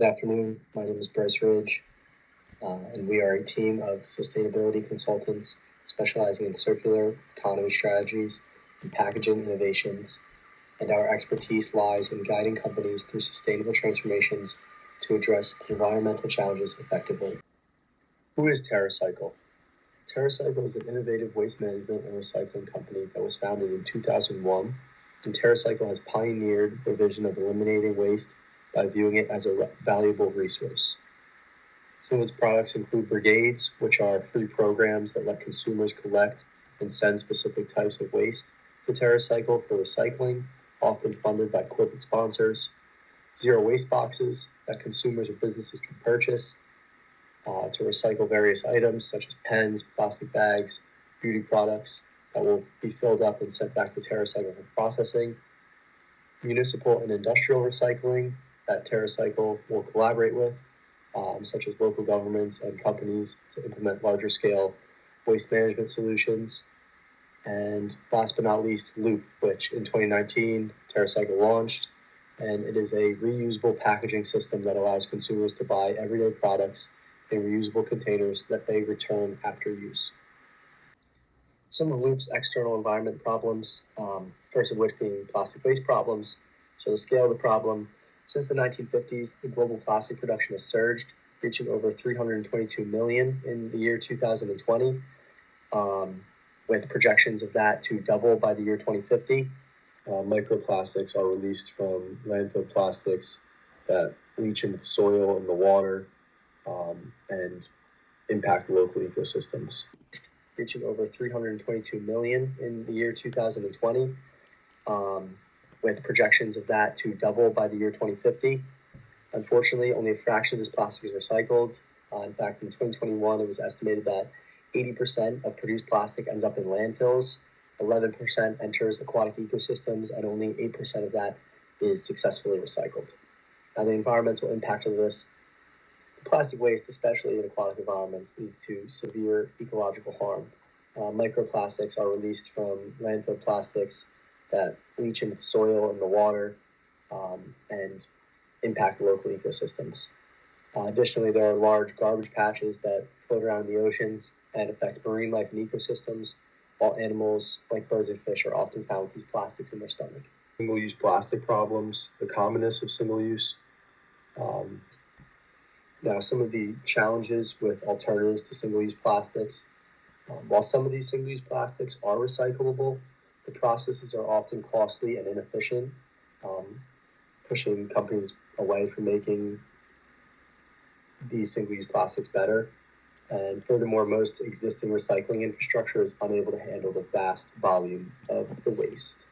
Good afternoon. My name is Bryce Ridge, and we are a team of sustainability consultants specializing in circular economy strategies and packaging innovations. And our expertise lies in guiding companies through sustainable transformations to address environmental challenges effectively. Who is TerraCycle? TerraCycle is an innovative waste management and recycling company that was founded in 2001, and TerraCycle has pioneered the vision of eliminating waste by viewing it as a valuable resource. Some of its products include brigades, which are free programs that let consumers collect and send specific types of waste to TerraCycle for recycling, often funded by corporate sponsors. Zero waste boxes that consumers or businesses can purchase to recycle various items such as pens, plastic bags, beauty products that will be filled up and sent back to TerraCycle for processing. Municipal and industrial recycling that TerraCycle will collaborate with, such as local governments and companies to implement larger scale waste management solutions. And last but not least, Loop, which in 2019 TerraCycle launched, and it is a reusable packaging system that allows consumers to buy everyday products in reusable containers that they return after use. Some of Loop's external environment problems, first of which being plastic waste problems. So the scale of the problem, since the 1950s, the global plastic production has surged, reaching over 322 million in the year 2020, with projections of that to double by the year 2050. Microplastics are released from landfill plastics that leach into the soil and the water and impact local ecosystems. Reaching over 322 million in the year 2020, with projections of that to double by the year 2050. Unfortunately, only a fraction of this plastic is recycled. In fact, in 2021, it was estimated that 80% of produced plastic ends up in landfills, 11% enters aquatic ecosystems, and only 8% of that is successfully recycled. Now, the environmental impact of this plastic waste, especially in aquatic environments, leads to severe ecological harm. Microplastics are released from landfill plastics that leach into the soil and the water and impact local ecosystems. Additionally, there are large garbage patches that float around in the oceans and affect marine life and ecosystems, while animals like birds and fish are often found with these plastics in their stomach. Single-use plastic problems, the commonness of single-use. Now, some of the challenges with alternatives to single-use plastics. While some of these single-use plastics are recyclable, the processes are often costly and inefficient, pushing companies away from making these single-use plastics better. And furthermore, most existing recycling infrastructure is unable to handle the vast volume of the waste.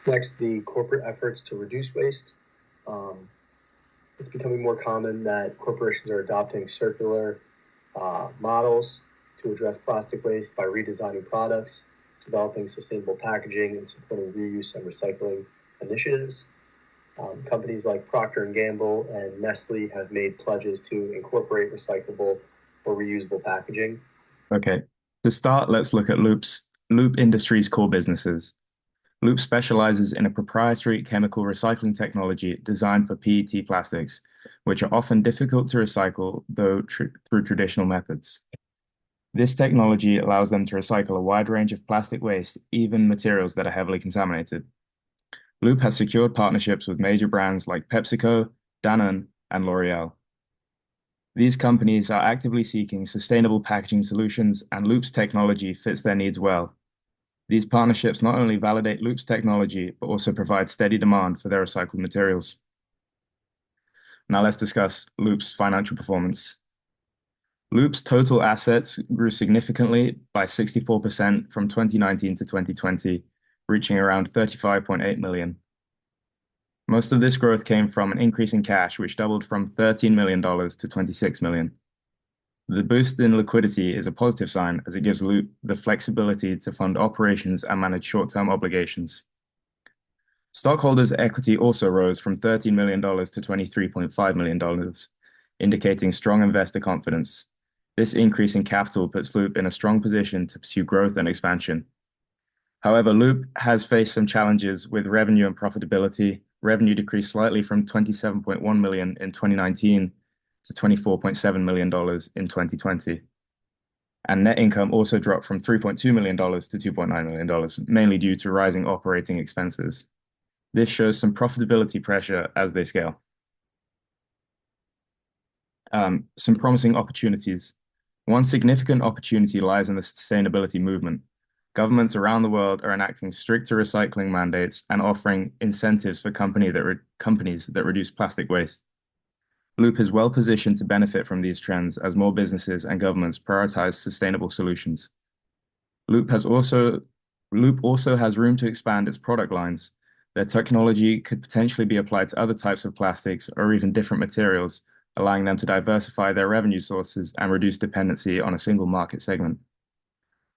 Next, the corporate efforts to reduce waste. It's becoming more common that corporations are adopting circular models to address plastic waste by redesigning products, developing sustainable packaging, and supporting reuse and recycling initiatives. Companies like Procter & Gamble and Nestle have made pledges to incorporate recyclable or reusable packaging. Okay, to start, let's look at Loop Industries' core businesses. Loop specializes in a proprietary chemical recycling technology designed for PET plastics, which are often difficult to recycle, though through traditional methods. This technology allows them to recycle a wide range of plastic waste, even materials that are heavily contaminated. Loop has secured partnerships with major brands like PepsiCo, Danone, and L'Oreal. These companies are actively seeking sustainable packaging solutions, and Loop's technology fits their needs well. These partnerships not only validate Loop's technology, but also provide steady demand for their recycled materials. Now let's discuss Loop's financial performance. Loop's total assets grew significantly by 64% from 2019 to 2020, reaching around 35.8 million. Most of this growth came from an increase in cash, which doubled from $13 million to 26 million. The boost in liquidity is a positive sign, as it gives Loop the flexibility to fund operations and manage short-term obligations. Stockholders' equity also rose from $13 million to $23.5 million, indicating strong investor confidence. This increase in capital puts Loop in a strong position to pursue growth and expansion. However, Loop has faced some challenges with revenue and profitability, revenue decreased slightly from 27.1 million in 2019 to $24.7 million in 2020. And net income also dropped from $3.2 million to $2.9 million, mainly due to rising operating expenses. This shows some profitability pressure as they scale. Some promising opportunities. One significant opportunity lies in the sustainability movement. Governments around the world are enacting stricter recycling mandates and offering incentives for companies that reduce plastic waste. Loop is well positioned to benefit from these trends as more businesses and governments prioritize sustainable solutions. Loop also has room to expand its product lines. Their technology could potentially be applied to other types of plastics or even different materials, allowing them to diversify their revenue sources and reduce dependency on a single market segment.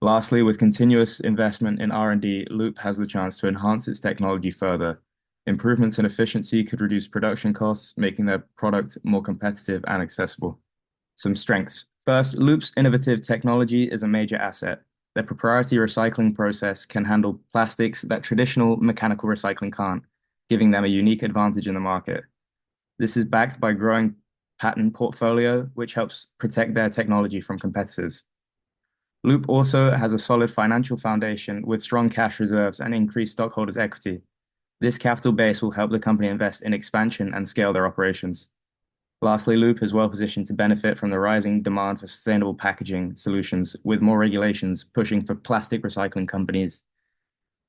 Lastly, with continuous investment in R&D, Loop has the chance to enhance its technology further. Improvements in efficiency could reduce production costs, making their product more competitive and accessible. Some strengths. First, Loop's innovative technology is a major asset. Their proprietary recycling process can handle plastics that traditional mechanical recycling can't, giving them a unique advantage in the market. This is backed by a growing patent portfolio, which helps protect their technology from competitors. Loop also has a solid financial foundation with strong cash reserves and increased stockholders' equity. This capital base will help the company invest in expansion and scale their operations. Lastly, Loop is well positioned to benefit from the rising demand for sustainable packaging solutions, with more regulations pushing for plastic recycling companies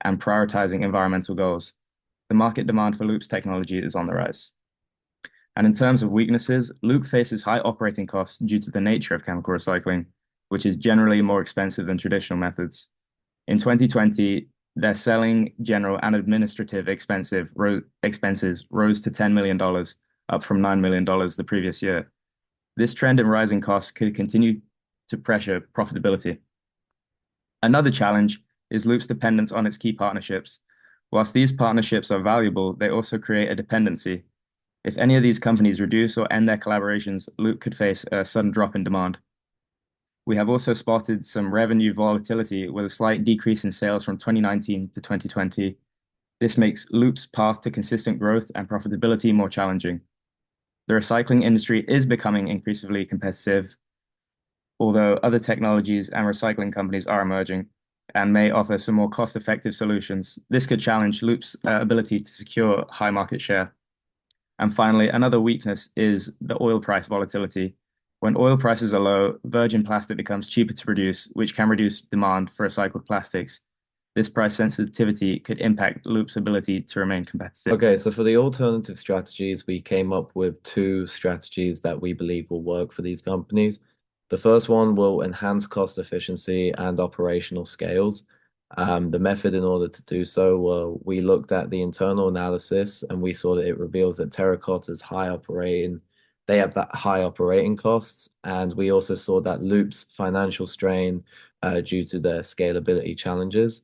and prioritizing environmental goals. The market demand for Loop's technology is on the rise. And in terms of weaknesses, Loop faces high operating costs due to the nature of chemical recycling, which is generally more expensive than traditional methods. In 2020, their selling, general, and administrative expenses rose to $10 million, up from $9 million the previous year. This trend in rising costs could continue to pressure profitability. Another challenge is Loop's dependence on its key partnerships. Whilst these partnerships are valuable, they also create a dependency. If any of these companies reduce or end their collaborations, Loop could face a sudden drop in demand. We have also spotted some revenue volatility with a slight decrease in sales from 2019 to 2020. This makes Loop's path to consistent growth and profitability more challenging. The recycling industry is becoming increasingly competitive, although other technologies and recycling companies are emerging and may offer some more cost-effective solutions. This could challenge Loop's ability to secure high market share. And finally, another weakness is the oil price volatility. When oil prices are low, virgin plastic becomes cheaper to produce, which can reduce demand for recycled plastics. This price sensitivity could impact Loop's ability to remain competitive. Okay, so for the alternative strategies, we came up with two strategies that we believe will work for these companies. The first one will enhance cost efficiency and operational scales. The method in order to do so, we looked at the internal analysis and we saw that it reveals that Terracotta's they have that high operating costs. And we also saw that Loop's financial strain due to their scalability challenges.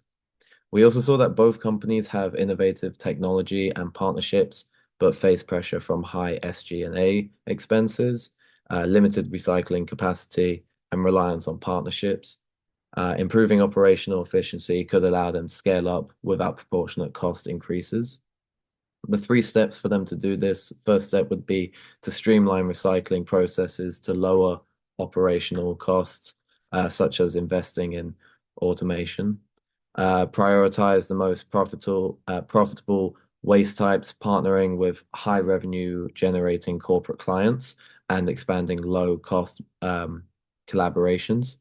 We also saw that both companies have innovative technology and partnerships, but face pressure from high SG&A expenses, limited recycling capacity, and reliance on partnerships. Improving operational efficiency could allow them to scale up without proportionate cost increases. The 3 steps for them to do this: first step would be to streamline recycling processes to lower operational costs, such as investing in automation. Prioritize the most profitable waste types, partnering with high revenue generating corporate clients and expanding low cost collaborations.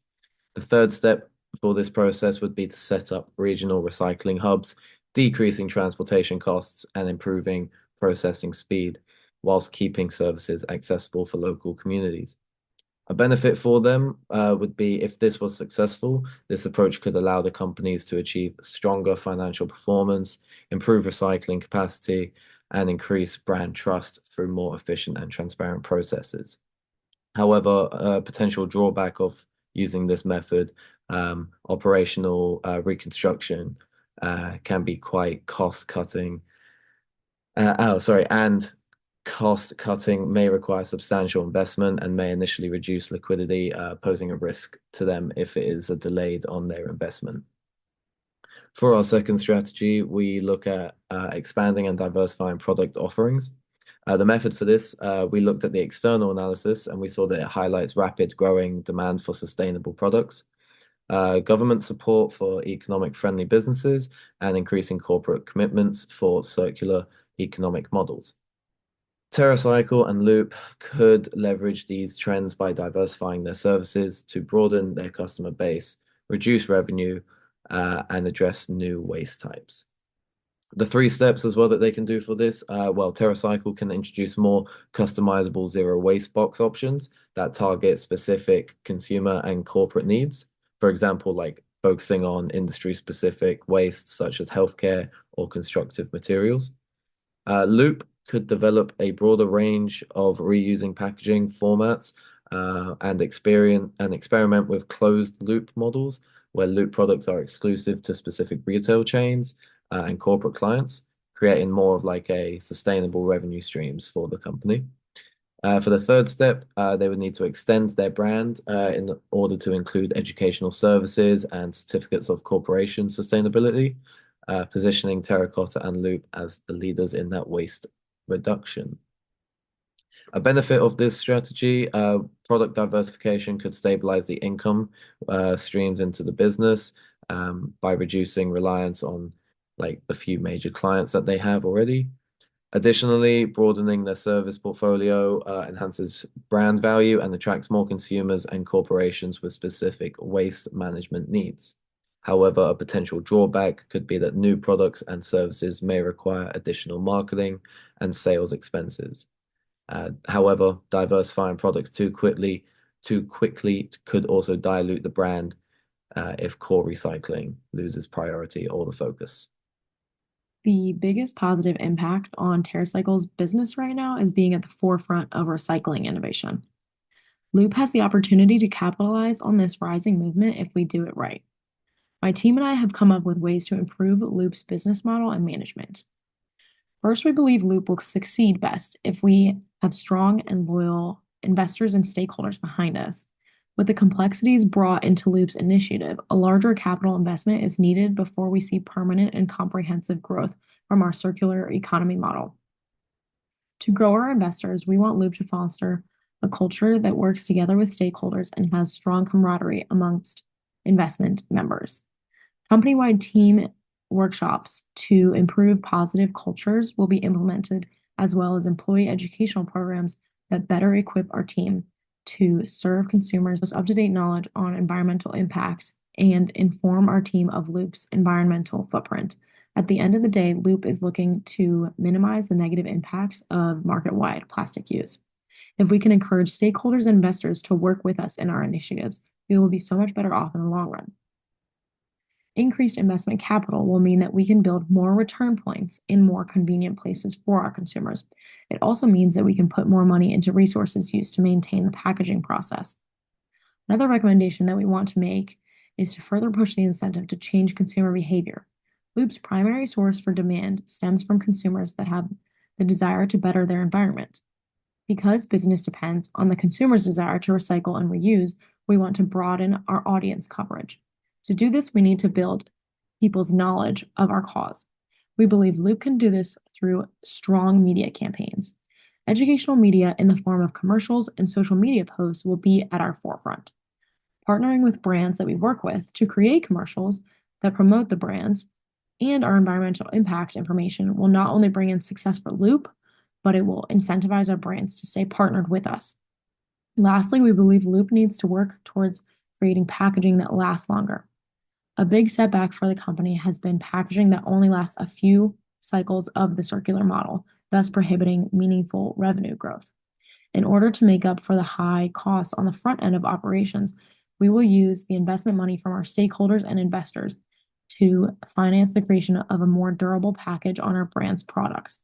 The third step for this process would be to set up regional recycling hubs, decreasing transportation costs and improving processing speed, whilst keeping services accessible for local communities. A benefit for them would be, if this was successful, this approach could allow the companies to achieve stronger financial performance, improve recycling capacity, and increase brand trust through more efficient and transparent processes. However, a potential drawback of using this method, operational reconstruction, can be quite cost-cutting. And cost cutting may require substantial investment and may initially reduce liquidity, posing a risk to them if it is delayed on their investment. For our second strategy, we look at expanding and diversifying product offerings. The method for this, we looked at the external analysis and we saw that it highlights rapid growing demand for sustainable products, government support for economic-friendly businesses, and increasing corporate commitments for circular economic models. TerraCycle and Loop could leverage these trends by diversifying their services to broaden their customer base, reduce revenue, and address new waste types. The 3 steps as well that they can do for this, well, TerraCycle can introduce more customizable zero waste box options that target specific consumer and corporate needs. For example, like focusing on industry-specific wastes such as healthcare or constructive materials. Loop could develop a broader range of reusing packaging formats and experiment with closed loop models where Loop products are exclusive to specific retail chains and corporate clients, creating more of like a sustainable revenue streams for the company. For the third step, they would need to extend their brand in order to include educational services and certificates of corporation sustainability, positioning Terracotta and Loop as the leaders in that waste reduction. A benefit of this strategy, product diversification could stabilize the income streams into the business by reducing reliance on like the few major clients that they have already. Additionally, broadening their service portfolio enhances brand value and attracts more consumers and corporations with specific waste management needs. However, a potential drawback could be that new products and services may require additional marketing and sales expenses. However, diversifying products too quickly could also dilute the brand if core recycling loses priority or the focus. The biggest positive impact on TerraCycle's business right now is being at the forefront of recycling innovation. Loop has the opportunity to capitalize on this rising movement if we do it right. My team and I have come up with ways to improve Loop's business model and management. First, we believe Loop will succeed best if we have strong and loyal investors and stakeholders behind us. With the complexities brought into Loop's initiative, a larger capital investment is needed before we see permanent and comprehensive growth from our circular economy model. To grow our investors, we want Loop to foster a culture that works together with stakeholders and has strong camaraderie amongst investment members. Company-wide team workshops to improve positive cultures will be implemented, as well as employee educational programs that better equip our team to serve consumers with up-to-date knowledge on environmental impacts and inform our team of Loop's environmental footprint. At the end of the day, Loop is looking to minimize the negative impacts of market-wide plastic use. If we can encourage stakeholders and investors to work with us in our initiatives, we will be so much better off in the long run. Increased investment capital will mean that we can build more return points in more convenient places for our consumers. It also means that we can put more money into resources used to maintain the packaging process. Another recommendation that we want to make is to further push the incentive to change consumer behavior. Loop's primary source for demand stems from consumers that have the desire to better their environment. Because business depends on the consumer's desire to recycle and reuse, we want to broaden our audience coverage. To do this, we need to build people's knowledge of our cause. We believe Loop can do this through strong media campaigns. Educational media in the form of commercials and social media posts will be at our forefront. Partnering with brands that we work with to create commercials that promote the brands and our environmental impact information will not only bring in success for Loop, but it will incentivize our brands to stay partnered with us. Lastly, we believe Loop needs to work towards creating packaging that lasts longer. A big setback for the company has been packaging that only lasts a few cycles of the circular model, thus prohibiting meaningful revenue growth. In order to make up for the high costs on the front end of operations, we will use the investment money from our stakeholders and investors to finance the creation of a more durable package on our brand's products.